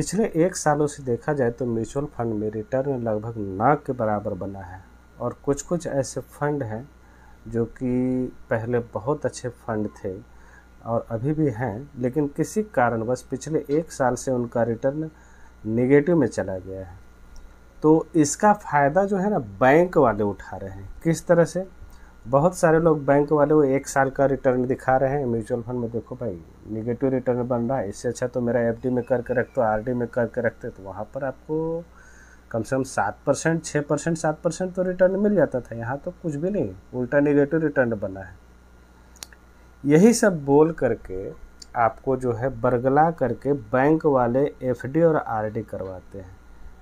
पिछले 1 सालों से देखा जाए तो म्यूचुअल फंड में रिटर्न लगभग ना के बराबर बना है और कुछ ऐसे फंड हैं जो कि पहले बहुत अच्छे फंड थे और अभी भी हैं, लेकिन किसी कारणवश पिछले 1 साल से उनका रिटर्न नेगेटिव में चला गया है। तो इसका फ़ायदा जो है ना बैंक वाले उठा रहे हैं। किस तरह से? बहुत सारे लोग बैंक वाले वो 1 साल का रिटर्न दिखा रहे हैं म्यूचुअल फंड में, देखो भाई निगेटिव रिटर्न बन रहा है, इससे अच्छा तो मेरा एफडी में करके रखते हो, आरडी में करके रखते तो वहाँ पर आपको कम से कम 7%, 6%, 7% तो रिटर्न मिल जाता था। यहाँ तो कुछ भी नहीं, उल्टा निगेटिव रिटर्न बना है। यही सब बोल करके आपको जो है बरगला करके बैंक वाले एफडी और आरडी करवाते हैं,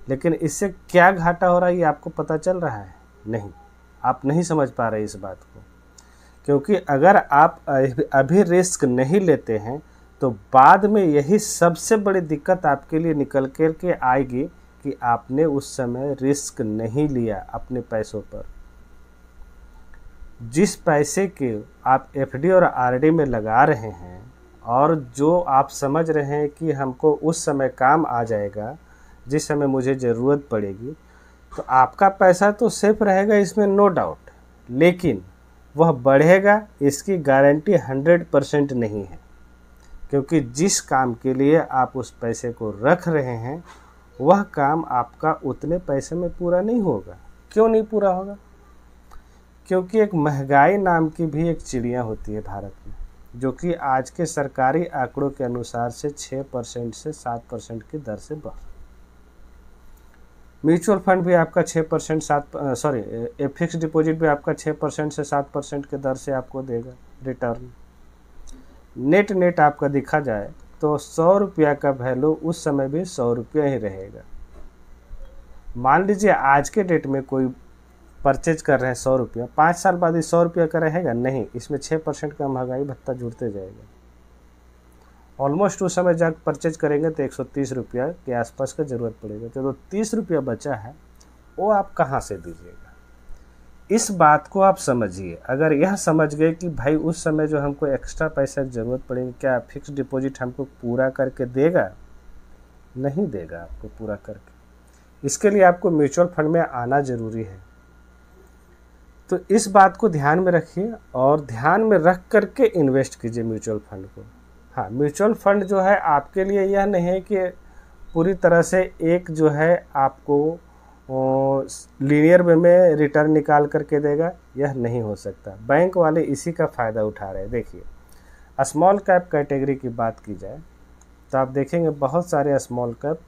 लेकिन इससे क्या घाटा हो रहा है ये आपको पता चल रहा है? नहीं, आप नहीं समझ पा रहे इस बात को, क्योंकि अगर आप अभी रिस्क नहीं लेते हैं तो बाद में यही सबसे बड़ी दिक्कत आपके लिए निकल कर के आएगी कि आपने उस समय रिस्क नहीं लिया अपने पैसों पर। जिस पैसे के आप एफडी और आरडी में लगा रहे हैं और जो आप समझ रहे हैं कि हमको उस समय काम आ जाएगा, जिस समय मुझे ज़रूरत पड़ेगी, तो आपका पैसा तो सेफ रहेगा, इसमें नो डाउट, लेकिन वह बढ़ेगा इसकी गारंटी 100% नहीं है, क्योंकि जिस काम के लिए आप उस पैसे को रख रहे हैं वह काम आपका उतने पैसे में पूरा नहीं होगा। क्यों नहीं पूरा होगा? क्योंकि एक महंगाई नाम की भी एक चिड़िया होती है भारत में, जो कि आज के सरकारी आंकड़ों के अनुसार से 6% से 7% की दर से बढ़। म्यूचुअल फंड भी आपका 6% फिक्स डिपॉजिट भी आपका 6% से 7% के दर से आपको देगा रिटर्न। नेट आपका देखा जाए तो 100 रुपया का वैल्यू उस समय भी 100 रुपया ही रहेगा। मान लीजिए आज के डेट में कोई परचेज कर रहे हैं 100 रुपया, 5 साल बाद ही 100 रुपया का रहेगा? नहीं, इसमें 6% का महंगाई भत्ता जुड़ते जाएगा। ऑलमोस्ट उस समय जब परचेज करेंगे तो 130 रुपया के आसपास का ज़रूरत पड़ेगा। तो 30 रुपया बचा है वो आप कहाँ से दीजिएगा? इस बात को आप समझिए। अगर यह समझ गए कि भाई उस समय जो हमको एक्स्ट्रा पैसा की ज़रूरत पड़ेगी, क्या फिक्स डिपॉजिट हमको पूरा करके देगा? नहीं देगा आपको पूरा करके। इसके लिए आपको म्यूचुअल फंड में आना ज़रूरी है। तो इस बात को ध्यान में रखिए और ध्यान में रख करके इन्वेस्ट कीजिए म्यूचुअल फंड को। हाँ, म्यूचुअल फंड जो है आपके लिए यह नहीं है कि पूरी तरह से एक जो है आपको लीनियर वे में रिटर्न निकाल करके देगा, यह नहीं हो सकता। बैंक वाले इसी का फ़ायदा उठा रहे हैं। देखिए, स्मॉल कैप कैटेगरी की बात की जाए तो आप देखेंगे बहुत सारे स्मॉल कैप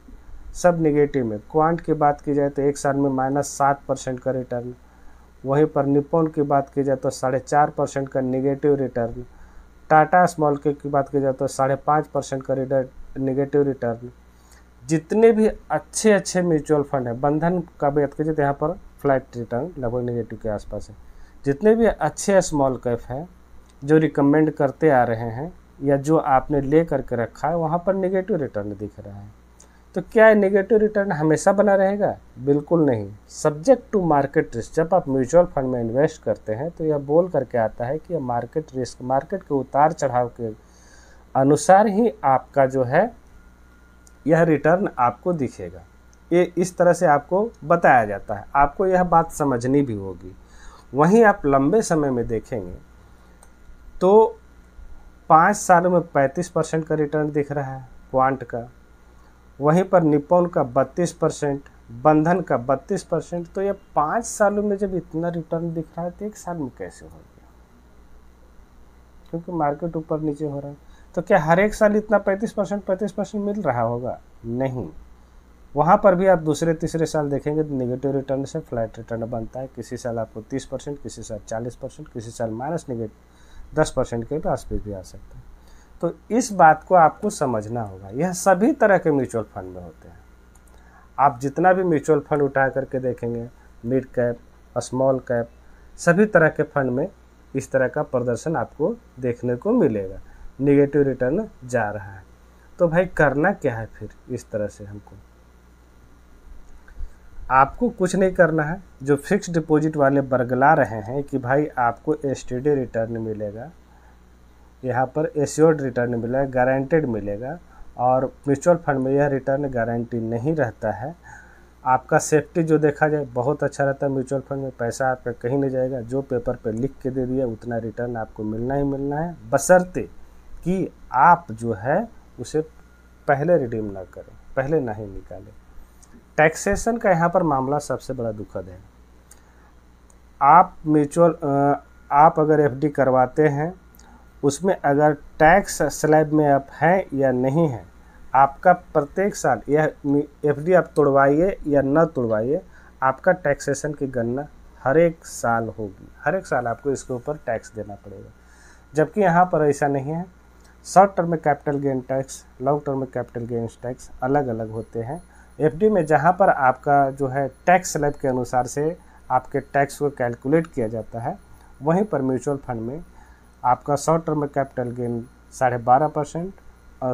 सब निगेटिव में। क्वांट की बात की जाए तो 1 साल में -7% का रिटर्न, वहीं पर निप्पॉन की बात की जाए तो 4.5% का negative return, Tata small cap की बात की जाए तो 5.5% का निगेटिव रिटर्न। जितने भी अच्छे म्यूचुअल फंड हैं, बंधन का बात कीजिए तो यहाँ पर फ्लैट रिटर्न लगभग नेगेटिव के आसपास है। जितने भी अच्छे स्मॉल कैप हैं जो रिकमेंड करते आ रहे हैं या जो आपने ले करके रखा है, वहाँ पर नेगेटिव रिटर्न दिख रहा है। तो क्या नेगेटिव रिटर्न हमेशा बना रहेगा? बिल्कुल नहीं। Subject to market risk. जब आप म्यूचुअल फंड में इन्वेस्ट करते हैं तो यह बोल करके आता है कि मार्केट रिस्क, मार्केट के उतार चढ़ाव के अनुसार ही आपका जो है यह रिटर्न आपको दिखेगा। ये इस तरह से आपको बताया जाता है, आपको यह बात समझनी भी होगी। वहीं आप लंबे समय में देखेंगे तो 5 सालों में 35% का रिटर्न दिख रहा है क्वांट का, वहीं पर निप्पॉन का 32%, बंधन का 32%। तो ये 5 सालों में जब इतना रिटर्न दिख रहा है तो 1 साल में कैसे हो गया? क्योंकि मार्केट ऊपर नीचे हो रहा है। तो क्या हर एक साल इतना 35% मिल रहा होगा? नहीं। वहाँ पर भी आप दूसरे तीसरे साल देखेंगे तो नेगेटिव रिटर्न से फ्लैट रिटर्न बनता है। किसी साल आपको 30%, किसी साल 40%, किसी साल -10% के आसपास भी आ सकता है। तो इस बात को आपको समझना होगा। यह सभी तरह के म्यूचुअल फंड में होते हैं। आप जितना भी म्यूचुअल फंड उठा करके देखेंगे, मिड कैप, स्मॉल कैप, सभी तरह के फंड में इस तरह का प्रदर्शन आपको देखने को मिलेगा। नेगेटिव रिटर्न जा रहा है। तो भाई करना क्या है फिर? इस तरह से आपको कुछ नहीं करना है। जो फिक्स डिपॉजिट वाले बरगला रहे हैं कि भाई आपको एसटीडी रिटर्न मिलेगा, यहाँ पर एश्योर्ड रिटर्न मिलेगा, गारंटेड मिलेगा, और म्यूचुअल फंड में यह रिटर्न गारंटी नहीं रहता है। आपका सेफ्टी जो देखा जाए बहुत अच्छा रहता है। म्यूचुअल फंड में पैसा आपका कहीं नहीं जाएगा, जो पेपर पे लिख के दे दिया उतना रिटर्न आपको मिलना ही मिलना है, बशर्ते कि आप जो है उसे पहले रिडीम ना करें, पहले ना ही निकालें। टैक्सेशन का यहाँ पर मामला सबसे बड़ा दुखद है। आप अगर एफडी करवाते हैं, उसमें अगर टैक्स स्लैब में आप हैं या नहीं हैं, आपका प्रत्येक साल यह एफडी आप तोड़वाइए या न तोड़वाइए, आपका टैक्सेशन की गणना हर एक साल होगी। हर एक साल आपको इसके ऊपर टैक्स देना पड़ेगा, जबकि यहाँ पर ऐसा नहीं है। शॉर्ट टर्म में capital gain tax, long term में कैपिटल गेन टैक्स अलग अलग होते हैं। एफडी में जहाँ पर आपका जो है टैक्स स्लैब के अनुसार से आपके टैक्स को कैलकुलेट किया जाता है, वहीं पर म्यूचुअल फंड में आपका शॉर्ट टर्म में capital gain 12.5%,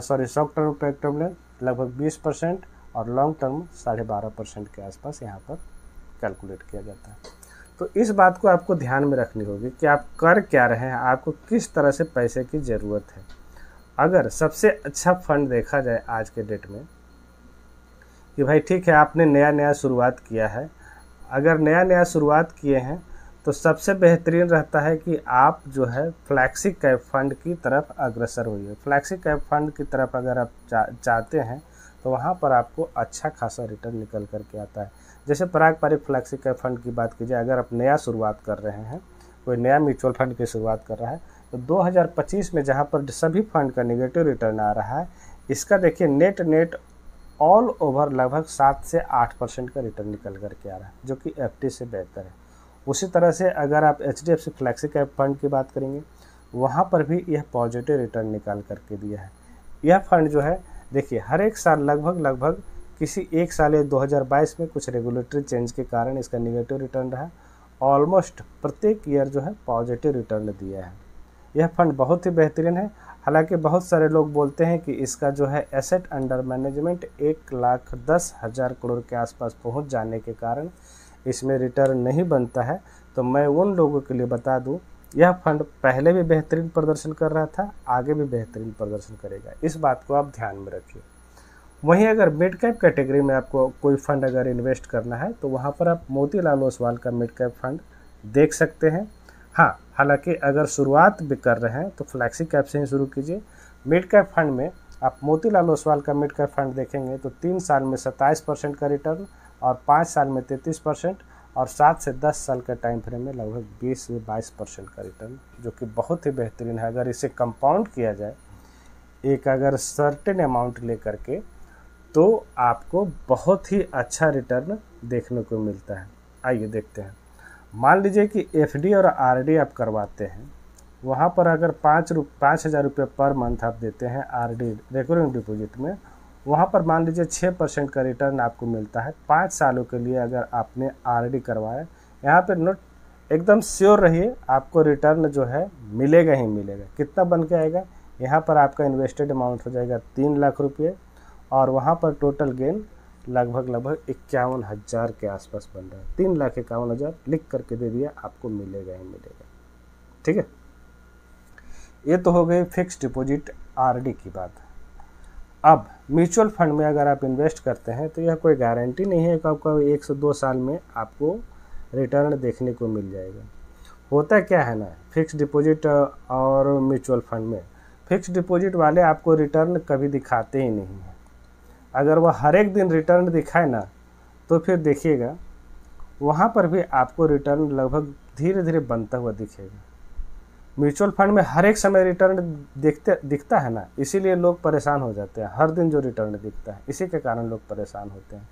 short term capital gain लगभग 20% और लॉन्ग टर्म 12.5% के आसपास यहाँ पर कैलकुलेट किया जाता है। तो इस बात को आपको ध्यान में रखनी होगी कि आप कर क्या रहे हैं, आपको किस तरह से पैसे की ज़रूरत है। अगर सबसे अच्छा फंड देखा जाए आज के डेट में कि भाई ठीक है आपने नया शुरुआत किया है, अगर नया शुरुआत किए हैं तो सबसे बेहतरीन रहता है कि आप जो है फ्लैक्सी कैप फंड की तरफ अग्रसर होइए। फ्लैक्सी कैप फंड की तरफ अगर आप चाहते हैं तो वहाँ पर आपको अच्छा खासा रिटर्न निकल कर के आता है। जैसे पारंपरिक फ्लैक्सी कैप फंड की बात कीजिए, अगर आप नया शुरुआत कर रहे हैं, कोई नया म्यूचुअल फंड की शुरुआत कर रहा है, तो 2025 में जहाँ पर सभी फंड का नेगेटिव रिटर्न आ रहा है, इसका देखिए नेट ऑल ओवर लगभग 7 से 8% का रिटर्न निकल करके आ रहा है, जो कि एफडी से बेहतर है। उसी तरह से अगर आप एचडीएफसी फ्लैक्सी कैप फंड की बात करेंगे, वहाँ पर भी यह पॉजिटिव रिटर्न निकाल करके दिया है। यह फंड जो है देखिए हर एक साल लगभग किसी एक साल या 2022 में कुछ रेगुलेटरी चेंज के कारण इसका नेगेटिव रिटर्न रहा, ऑलमोस्ट प्रत्येक ईयर जो है पॉजिटिव रिटर्न दिया है। यह फंड बहुत ही बेहतरीन है। हालांकि बहुत सारे लोग बोलते हैं कि इसका जो है एसेट अंडर मैनेजमेंट 1,10,000 करोड़ के आसपास पहुंच जाने के कारण इसमें रिटर्न नहीं बनता है। तो मैं उन लोगों के लिए बता दूं, यह फंड पहले भी बेहतरीन प्रदर्शन कर रहा था, आगे भी बेहतरीन प्रदर्शन करेगा। इस बात को आप ध्यान में रखिए। वहीं अगर मिड कैप कैटेगरी में आपको कोई फंड अगर इन्वेस्ट करना है तो वहाँ पर आप मोतीलाल ओसवाल का मिड कैप फंड देख सकते हैं। हाँ, हालांकि अगर शुरुआत भी कर रहे हैं तो फ्लैक्सी कैप से ही शुरू कीजिए। मिड कैप फंड में आप मोतीलाल ओसवाल का मिड कैप फंड देखेंगे तो 3 साल में 27% का रिटर्न और 5 साल में 33% और 7 से 10 साल का टाइम फ्रेम में लगभग 20 से 22% का रिटर्न, जो कि बहुत ही बेहतरीन है। अगर इसे कंपाउंड किया जाए एक अगर सर्टेन अमाउंट लेकर के, तो आपको बहुत ही अच्छा रिटर्न देखने को मिलता है। आइए देखते हैं। मान लीजिए कि एफडी और आरडी आप करवाते हैं, वहाँ पर अगर 5,000 रुपये पर मंथ आप देते हैं आरडी रिकरिंग डिपॉजिट में, वहाँ पर मान लीजिए 6% का रिटर्न आपको मिलता है 5 सालों के लिए। अगर आपने आरडी करवाया, यहाँ पे नोट एकदम श्योर रहिए आपको रिटर्न जो है मिलेगा ही मिलेगा। कितना बन के आएगा, यहाँ पर आपका इन्वेस्टेड अमाउंट हो जाएगा 3 लाख रुपये और वहाँ पर टोटल गेन लगभग 51,000 के आसपास बन रहा है। 3,51,000 लिख करके दे दिया, आपको मिलेगा ही मिलेगा। ठीक है, ये तो हो गई फिक्स डिपॉजिट आरडी की बात। अब म्यूचुअल फंड में अगर आप इन्वेस्ट करते हैं तो यह कोई गारंटी नहीं है कि आपका 1 से 2 साल में आपको रिटर्न देखने को मिल जाएगा। होता क्या है ना, फिक्स डिपॉजिट और म्यूचुअल फंड में फिक्स डिपॉजिट वाले आपको रिटर्न कभी दिखाते ही नहीं हैं। अगर वह हर एक दिन रिटर्न दिखाए ना, तो फिर देखिएगा वहाँ पर भी आपको रिटर्न लगभग धीरे धीरे बनता हुआ दिखेगा। म्यूचुअल फंड में हर एक समय रिटर्न दिखता है ना, इसीलिए लोग परेशान हो जाते हैं। हर दिन जो रिटर्न दिखता है, इसी के कारण लोग परेशान होते हैं।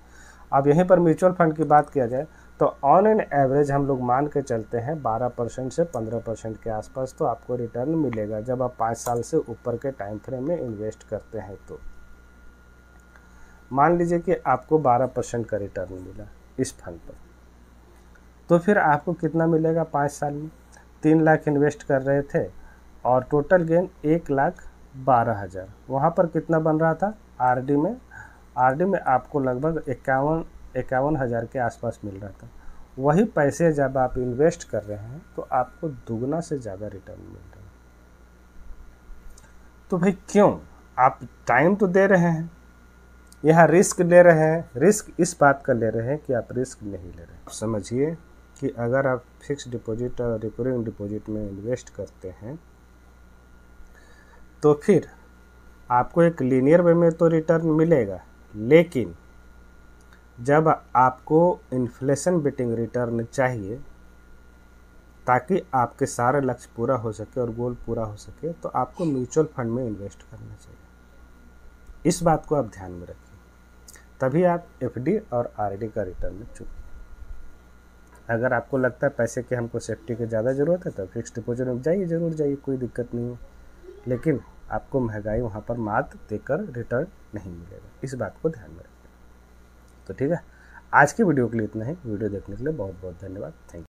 अब यहीं पर म्यूचुअल फंड की बात किया जाए तो ऑन एन एवरेज हम लोग मान के चलते हैं 12% से 15% के आसपास तो आपको रिटर्न मिलेगा जब आप 5 साल से ऊपर के टाइम फ्रेम में इन्वेस्ट करते हैं। तो मान लीजिए कि आपको 12% का रिटर्न मिला इस फंड पर, तो फिर आपको कितना मिलेगा 5 साल में? 3 लाख इन्वेस्ट कर रहे थे और टोटल गेन 1,12,000। वहाँ पर कितना बन रहा था आरडी में? आरडी में आपको लगभग 51,000 के आसपास मिल रहा था। वही पैसे जब आप इन्वेस्ट कर रहे हैं तो आपको दुगना से ज़्यादा रिटर्न मिल रहा है। तो भाई क्यों? आप टाइम तो दे रहे हैं, यहाँ रिस्क ले रहे हैं। रिस्क इस बात का ले रहे हैं कि आप रिस्क नहीं ले रहे हैं। समझिए कि अगर आप फिक्स डिपॉजिट और रिकरिंग डिपॉजिट में इन्वेस्ट करते हैं तो फिर आपको एक लीनियर वे में तो रिटर्न मिलेगा, लेकिन जब आपको इन्फ्लेशन बीटिंग रिटर्न चाहिए ताकि आपके सारे लक्ष्य पूरा हो सके और गोल पूरा हो सके, तो आपको म्यूचुअल फंड में इन्वेस्ट करना चाहिए। इस बात को आप ध्यान में रखिए, तभी आप एफडी और आरडी का रिटर्न चुनिए। अगर आपको लगता है पैसे की हमको सेफ्टी की ज़्यादा ज़रूरत है तो फिक्स डिपॉजिट में जाइए, ज़रूर जाइए, कोई दिक्कत नहीं है, लेकिन आपको महंगाई वहाँ पर मात देकर रिटर्न नहीं मिलेगा। इस बात को ध्यान में रखिए। तो ठीक है, आज की वीडियो के लिए इतना ही। वीडियो देखने के लिए बहुत बहुत धन्यवाद। Thank you.